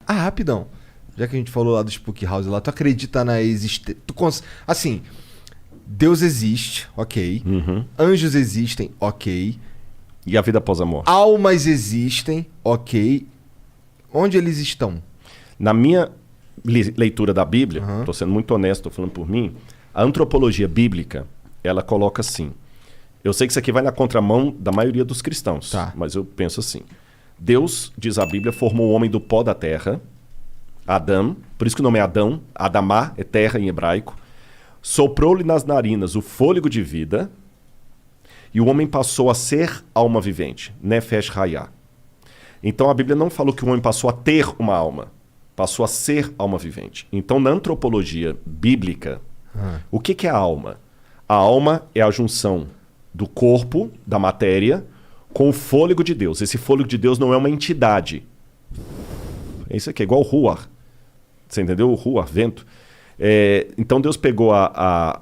Ah, rapidão. Já que a gente falou lá do Spook House lá, tu acredita na existência... Assim, Deus existe, ok. Anjos existem, ok. E a vida após a morte? Almas existem, ok. Onde eles estão? Na minha leitura da Bíblia, estou sendo muito honesto, estou falando por mim, a antropologia bíblica, ela coloca assim. Eu sei que isso aqui vai na contramão da maioria dos cristãos, mas eu penso assim. Deus, diz a Bíblia, formou o homem do pó da terra, Adão, por isso que o nome é Adão, Adamá é terra em hebraico, soprou-lhe nas narinas o fôlego de vida, e o homem passou a ser alma vivente, Nefesh Hayah. Então a Bíblia não falou que o homem passou a ter uma alma, passou a ser alma vivente. Então na antropologia bíblica, o que é a alma? A alma é a junção do corpo, da matéria, com o fôlego de Deus. Esse fôlego de Deus não é uma entidade. Isso aqui é igual o Ruach. Você entendeu? O Ruach, vento. Então Deus pegou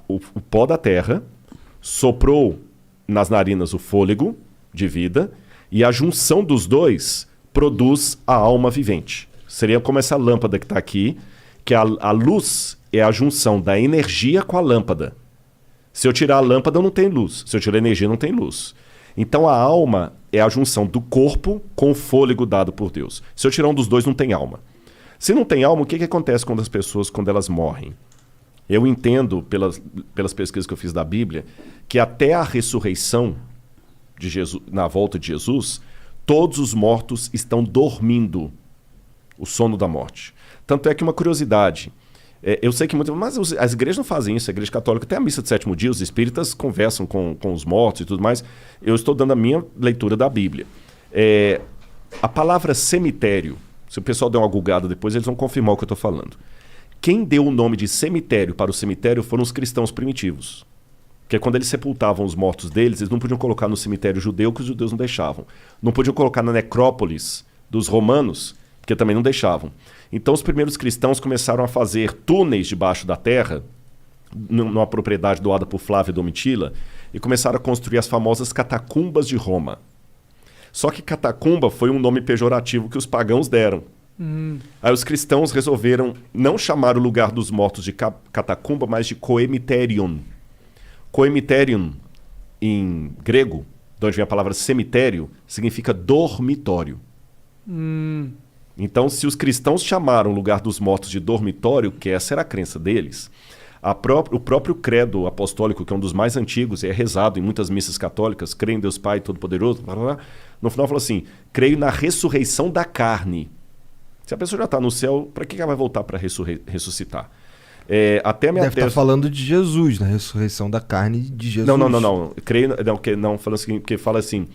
o pó da terra, soprou nas narinas o fôlego de vida, e a junção dos dois produz a alma vivente. Seria como essa lâmpada que está aqui, que a luz é a junção da energia com a lâmpada. Se eu tirar a lâmpada, não tem luz. Se eu tirar a energia, não tem luz. Então a alma é a junção do corpo com o fôlego dado por Deus. Se eu tirar um dos dois, não tem alma. Se não tem alma, o que acontece com as pessoas quando elas morrem? Eu entendo, pelas pesquisas que eu fiz da Bíblia, que até a ressurreição de Jesus, na volta de Jesus, todos os mortos estão dormindo o sono da morte. Tanto é que uma curiosidade, eu sei que mas as igrejas não fazem isso, a igreja católica tem a missa de sétimo dia, os espíritas conversam com os mortos e tudo mais. Eu estou dando a minha leitura da Bíblia. A palavra cemitério, se o pessoal der uma googada depois, eles vão confirmar o que eu estou falando. Quem deu o nome de cemitério para o cemitério foram os cristãos primitivos. Porque quando eles sepultavam os mortos deles, eles não podiam colocar no cemitério judeu, que os judeus não deixavam. Não podiam colocar na necrópolis dos romanos, porque também não deixavam. Então os primeiros cristãos começaram a fazer túneis debaixo da terra, numa propriedade doada por Flávio Domitila, e começaram a construir as famosas catacumbas de Roma. Só que catacumba foi um nome pejorativo que os pagãos deram. Aí os cristãos resolveram não chamar o lugar dos mortos de catacumba, mas de coemiterion. Coemiterion, em grego, de onde vem a palavra cemitério, significa dormitório. Então, se os cristãos chamaram o lugar dos mortos de dormitório, que essa era a crença deles, o próprio credo apostólico, que é um dos mais antigos, é rezado em muitas missas católicas, creio em Deus Pai Todo-Poderoso, no final falou assim, creio na ressurreição da carne. Se a pessoa já está no céu, para que ela vai voltar para ressuscitar? Até a minha Deve estar falando de Jesus, na ressurreição da carne de Jesus. Não. Creio, não, falando assim, porque fala assim,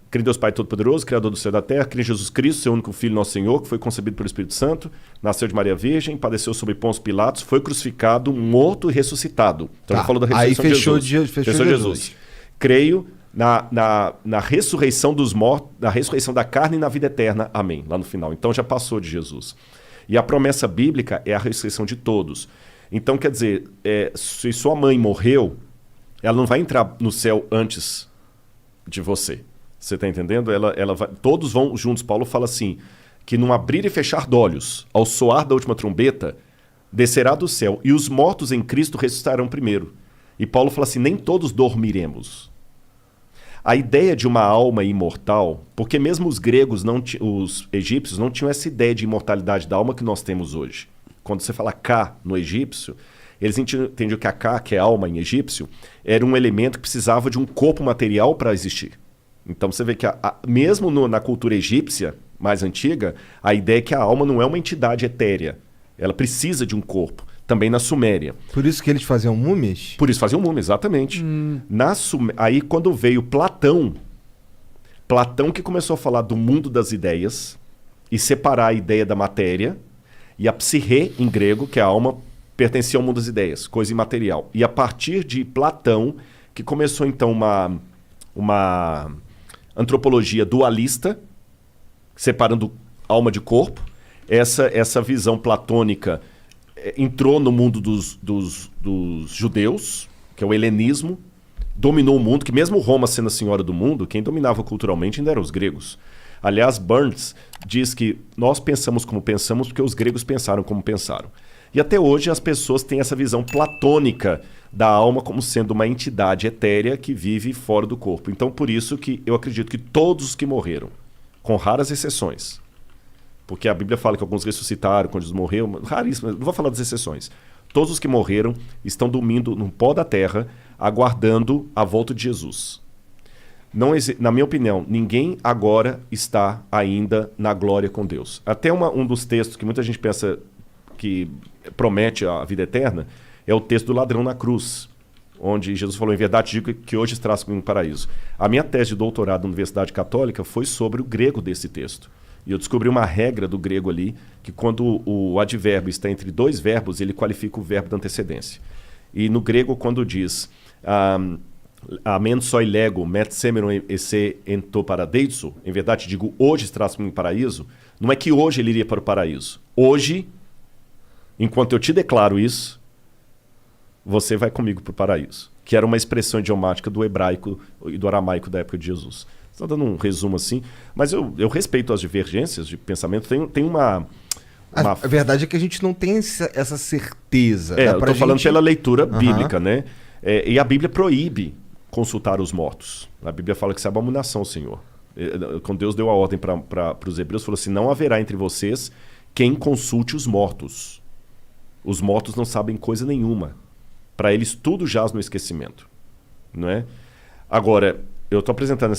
creio em Deus Pai Todo-Poderoso, Criador do céu e da terra, creio em Jesus Cristo, seu único Filho, nosso Senhor, que foi concebido pelo Espírito Santo, nasceu de Maria Virgem, padeceu sob Pôncio Pilatos, foi crucificado, morto e ressuscitado. Então ele falou da ressurreição de Jesus. Fechou Jesus. Creio na ressurreição dos mortos, na ressurreição da carne e na vida eterna. Amém. Lá no final. Então já passou de Jesus. E a promessa bíblica é a ressurreição de todos. Então, quer dizer, se sua mãe morreu, ela não vai entrar no céu antes de você. Você está entendendo? Todos vão juntos. Paulo fala assim, que num abrir e fechar de olhos, ao soar da última trombeta, descerá do céu, e os mortos em Cristo ressuscitarão primeiro. E Paulo fala assim, nem todos dormiremos. A ideia de uma alma imortal, porque mesmo os gregos, os egípcios, não tinham essa ideia de imortalidade da alma que nós temos hoje. Quando você fala Ka no egípcio, eles entendiam que a Ka, que é alma em egípcio, era um elemento que precisava de um corpo material para existir. Então você vê que mesmo na cultura egípcia mais antiga, a ideia é que a alma não é uma entidade etérea. Ela precisa de um corpo. Também na Suméria. Por isso que eles faziam múmias? Por isso faziam múmias, exatamente. Aí quando veio Platão que começou a falar do mundo das ideias e separar a ideia da matéria, e a psique, em grego, que é a alma, pertencia ao mundo das ideias, coisa imaterial. E a partir de Platão, que começou então uma antropologia dualista, separando alma de corpo. Essa visão platônica entrou no mundo dos judeus, que é o helenismo, dominou o mundo, que mesmo Roma sendo a senhora do mundo, quem dominava culturalmente ainda eram os gregos. Aliás, Burns diz que nós pensamos como pensamos porque os gregos pensaram como pensaram. E até hoje as pessoas têm essa visão platônica da alma como sendo uma entidade etérea que vive fora do corpo. Então, por isso que eu acredito que todos os que morreram, com raras exceções, porque a Bíblia fala que alguns ressuscitaram quando eles morreram, raríssimo, não vou falar das exceções. Todos os que morreram estão dormindo no pó da terra, aguardando a volta de Jesus. Não, na minha opinião, ninguém agora está ainda na glória com Deus. Até um dos textos que muita gente pensa que promete a vida eterna é o texto do ladrão na cruz, onde Jesus falou, em verdade digo que hoje estarás comigo no paraíso. A minha tese de doutorado na Universidade Católica foi sobre o grego desse texto. E eu descobri uma regra do grego ali, que quando o advérbio está entre dois verbos, ele qualifica o verbo da antecedência. E no grego, quando diz amen soi lego, met semeron esse ento paradeiso, em verdade digo, hoje estarás comigo no paraíso, não é que hoje ele iria para o paraíso. Hoje, enquanto eu te declaro isso, você vai comigo para o paraíso. Que era uma expressão idiomática do hebraico e do aramaico da época de Jesus. Estou dando um resumo assim, mas eu respeito as divergências de pensamento. Tem uma... A verdade é que a gente não tem essa certeza. Eu estou falando pela leitura bíblica, né? E a Bíblia proíbe consultar os mortos. A Bíblia fala que isso é abominação, Senhor. Quando Deus deu a ordem para os hebreus, falou assim, não haverá entre vocês quem consulte os mortos. Os mortos não sabem coisa nenhuma. Para eles tudo jaz no esquecimento. Não é? Agora, eu estou apresentando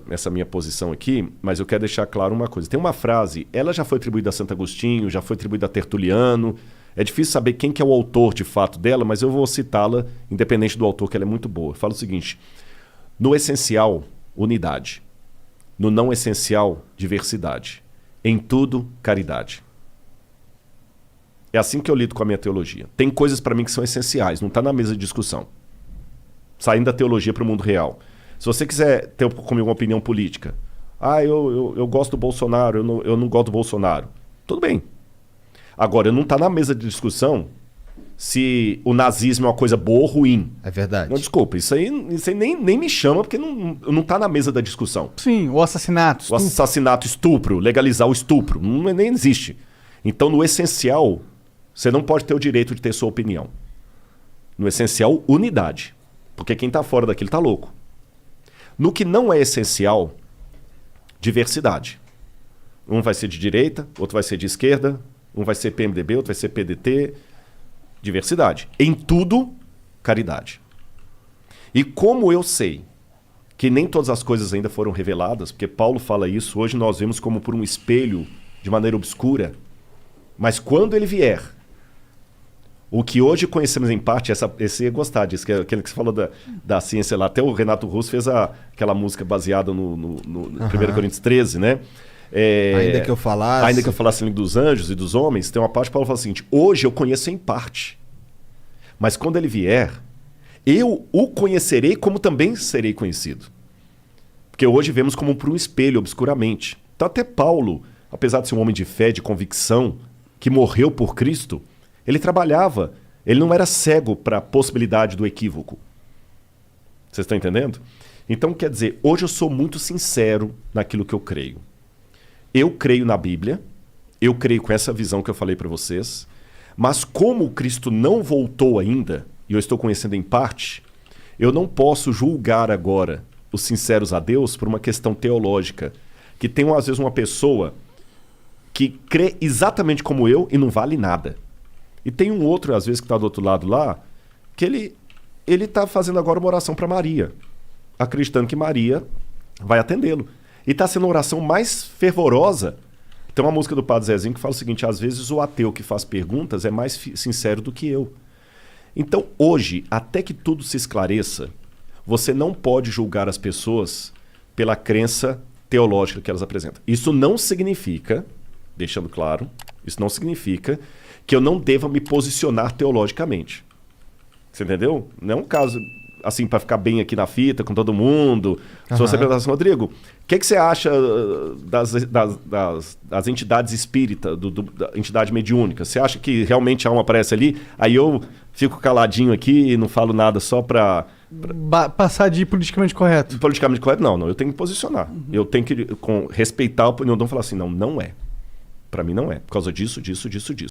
essa minha posição aqui, mas eu quero deixar claro uma coisa. Tem uma frase, ela já foi atribuída a Santo Agostinho, já foi atribuída a Tertuliano. É difícil saber quem que é o autor de fato dela, mas eu vou citá-la, independente do autor, que ela é muito boa. Fala o seguinte, no essencial, unidade. No não essencial, diversidade. Em tudo, caridade. É assim que eu lido com a minha teologia. Tem coisas para mim que são essenciais, não está na mesa de discussão. Saindo da teologia para o mundo real. Se você quiser ter comigo uma opinião política, eu gosto do Bolsonaro, eu não gosto do Bolsonaro. Tudo bem. Agora, não está na mesa de discussão se o nazismo é uma coisa boa ou ruim. É verdade. Não, desculpa, isso aí nem me chama porque não está na mesa da discussão. Sim, o assassinato. O assassinato, estupro, legalizar o estupro, nem existe. Então, no essencial, você não pode ter o direito de ter sua opinião. No essencial, unidade. Porque quem está fora daquilo está louco. No que não é essencial, diversidade. Um vai ser de direita, outro vai ser de esquerda, um vai ser PMDB, outro vai ser PDT. Diversidade. Em tudo, caridade. E como eu sei que nem todas as coisas ainda foram reveladas, porque Paulo fala isso, hoje nós vemos como por um espelho, de maneira obscura, mas quando ele vier, o que hoje conhecemos em parte, esse ia gostar disso, que é aquele que você falou da ciência lá. Até o Renato Russo fez aquela música baseada no 1 Coríntios 13, né? Ainda que eu falasse dos anjos e dos homens, tem uma parte que Paulo fala o seguinte, hoje eu conheço em parte, mas quando ele vier, eu o conhecerei como também serei conhecido. Porque hoje vemos como por um espelho, obscuramente. Então até Paulo, apesar de ser um homem de fé, de convicção, que morreu por Cristo, ele trabalhava, ele não era cego para a possibilidade do equívoco. Vocês estão entendendo? Então, quer dizer, hoje eu sou muito sincero naquilo que eu creio. Eu creio na Bíblia, eu creio com essa visão que eu falei para vocês, mas como Cristo não voltou ainda, e eu estou conhecendo em parte, eu não posso julgar agora os sinceros a Deus por uma questão teológica, que tem às vezes uma pessoa que crê exatamente como eu e não vale nada. E tem um outro, às vezes, que está do outro lado lá, que ele está fazendo agora uma oração para Maria, acreditando que Maria vai atendê-lo. E está sendo a oração mais fervorosa. Tem uma música do Padre Zezinho que fala o seguinte, às vezes o ateu que faz perguntas é mais sincero do que eu. Então, hoje, até que tudo se esclareça, você não pode julgar as pessoas pela crença teológica que elas apresentam. Isso não significa, deixando claro, isso não significa que eu não deva me posicionar teologicamente. Você entendeu? Não é um caso assim para ficar bem aqui na fita com todo mundo. Se você perguntar assim, Rodrigo, o que você acha das entidades espíritas, da entidade mediúnica? Você acha que realmente a alma aparece ali? Aí eu fico caladinho aqui e não falo nada só para passar de politicamente correto. Politicamente correto, não. Eu tenho que posicionar. Eu tenho que respeitar a opinião, não falar assim, não é. Pra mim não é. Por causa disso, disso, disso, disso.